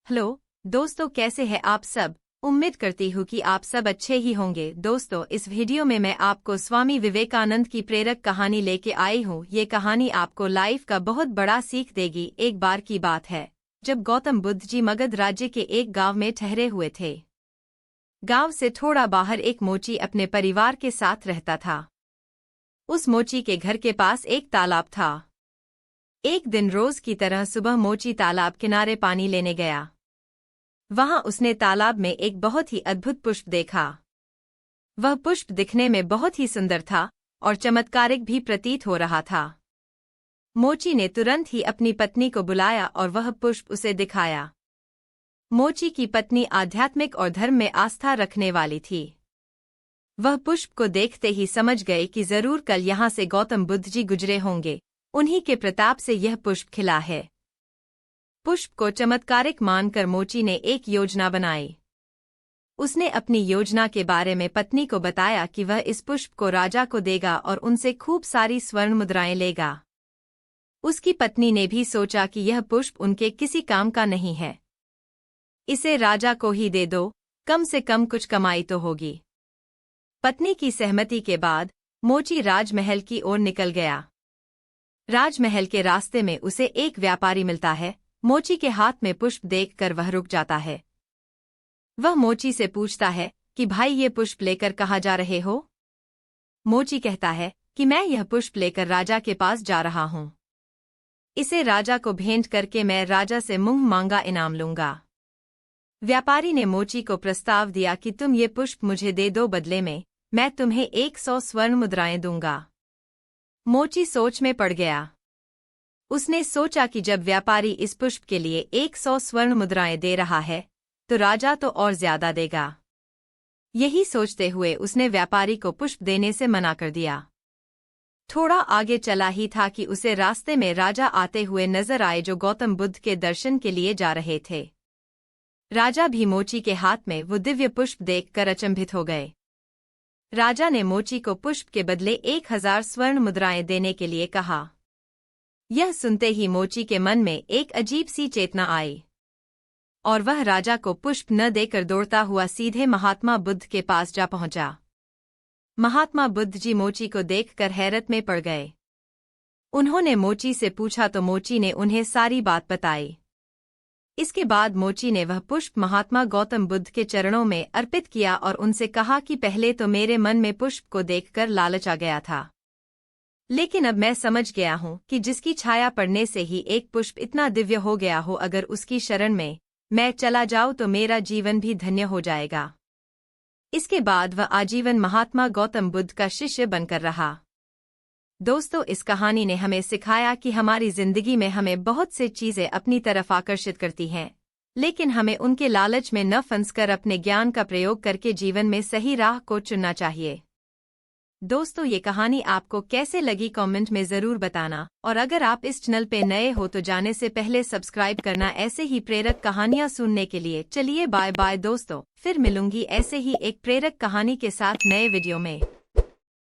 Hello दोस्तों, कैसे हैं आप सब। उम्मीद करती हूँ कि आप सब अच्छे ही होंगे। दोस्तों, इस वीडियो में मैं आपको स्वामी विवेकानंद की प्रेरक कहानी लेके आई हूँ। ये कहानी आपको लाइफ का बहुत बड़ा सीख देगी। एक बार की बात है जब गौतम बुद्ध जी मगध राज्य के एक गांव में ठहरे हुए थे। गांव से थोड़ा बाहर एक मोची अपने परिवार के साथ रहता था। उस मोची के घर के पास एक तालाब था। एक दिन रोज की तरह सुबह मोची तालाब किनारे पानी लेने गया। वहां उसने तालाब में एक बहुत ही अद्भुत पुष्प देखा। वह पुष्प दिखने में बहुत ही सुंदर था और चमत्कारिक भी प्रतीत हो रहा था। मोची ने तुरंत ही अपनी पत्नी को बुलाया और वह पुष्प उसे दिखाया। मोची की पत्नी आध्यात्मिक और धर्म में आस्था रखने वाली थी। वह पुष्प को देखते ही समझ गए कि जरूर कल यहाँ से गौतम बुद्ध जी गुजरे होंगे। उन्हीं के प्रताप से यह पुष्प खिला है। पुष्प को चमत्कारिक मानकर मोची ने एक योजना बनाई। उसने अपनी योजना के बारे में पत्नी को बताया कि वह इस पुष्प को राजा को देगा और उनसे खूब सारी स्वर्ण मुद्राएं लेगा। उसकी पत्नी ने भी सोचा कि यह पुष्प उनके किसी काम का नहीं है, इसे राजा को ही दे दो, कम से कम कुछ कमाई तो होगी। पत्नी की सहमति के बाद मोची राजमहल की ओर निकल गया। राजमहल के रास्ते में उसे एक व्यापारी मिलता है। मोची के हाथ में पुष्प देखकर वह रुक जाता है। वह मोची से पूछता है कि भाई, ये पुष्प लेकर कहाँ जा रहे हो। मोची कहता है कि मैं यह पुष्प लेकर राजा के पास जा रहा हूँ। इसे राजा को भेंट करके मैं राजा से मुंह मांगा इनाम लूंगा। व्यापारी ने मोची को प्रस्ताव दिया कि तुम ये पुष्प मुझे दे दो, बदले में मैं तुम्हें 100 स्वर्ण मुद्राएं दूंगा। मोची सोच में पड़ गया। उसने सोचा कि जब व्यापारी इस पुष्प के लिए 100 स्वर्ण मुद्राएं दे रहा है तो राजा तो और ज्यादा देगा। यही सोचते हुए उसने व्यापारी को पुष्प देने से मना कर दिया। थोड़ा आगे चला ही था कि उसे रास्ते में राजा आते हुए नजर आए, जो गौतम बुद्ध के दर्शन के लिए जा रहे थे। राजा भी मोची के हाथ में वो दिव्य पुष्प देखकर अचंभित हो गए। राजा ने मोची को पुष्प के बदले 1000 स्वर्ण मुद्राएं देने के लिए कहा। यह सुनते ही मोची के मन में एक अजीब सी चेतना आई और वह राजा को पुष्प न देकर दौड़ता हुआ सीधे महात्मा बुद्ध के पास जा पहुंचा। महात्मा बुद्ध जी मोची को देखकर हैरत में पड़ गए। उन्होंने मोची से पूछा तो मोची ने उन्हें सारी बात बताई। इसके बाद मोची ने वह पुष्प महात्मा गौतम बुद्ध के चरणों में अर्पित किया और उनसे कहा कि पहले तो मेरे मन में पुष्प को देखकर लालच आ गया था, लेकिन अब मैं समझ गया हूँ कि जिसकी छाया पड़ने से ही एक पुष्प इतना दिव्य हो गया हो, अगर उसकी शरण में मैं चला जाऊँ तो मेरा जीवन भी धन्य हो जाएगा। इसके बाद वह आजीवन महात्मा गौतम बुद्ध का शिष्य बनकर रहा। दोस्तों, इस कहानी ने हमें सिखाया कि हमारी जिंदगी में हमें बहुत से चीजें अपनी तरफ आकर्षित करती हैं, लेकिन हमें उनके लालच में न फंसकर अपने ज्ञान का प्रयोग करके जीवन में सही राह को चुनना चाहिए। दोस्तों, ये कहानी आपको कैसे लगी कमेंट में जरूर बताना, और अगर आप इस चैनल पे नए हो तो जाने से पहले सब्सक्राइब करना ऐसे ही प्रेरक कहानियां सुनने के लिए। चलिए बाय बाय दोस्तों, फिर मिलूंगी ऐसे ही एक प्रेरक कहानी के साथ नए वीडियो में।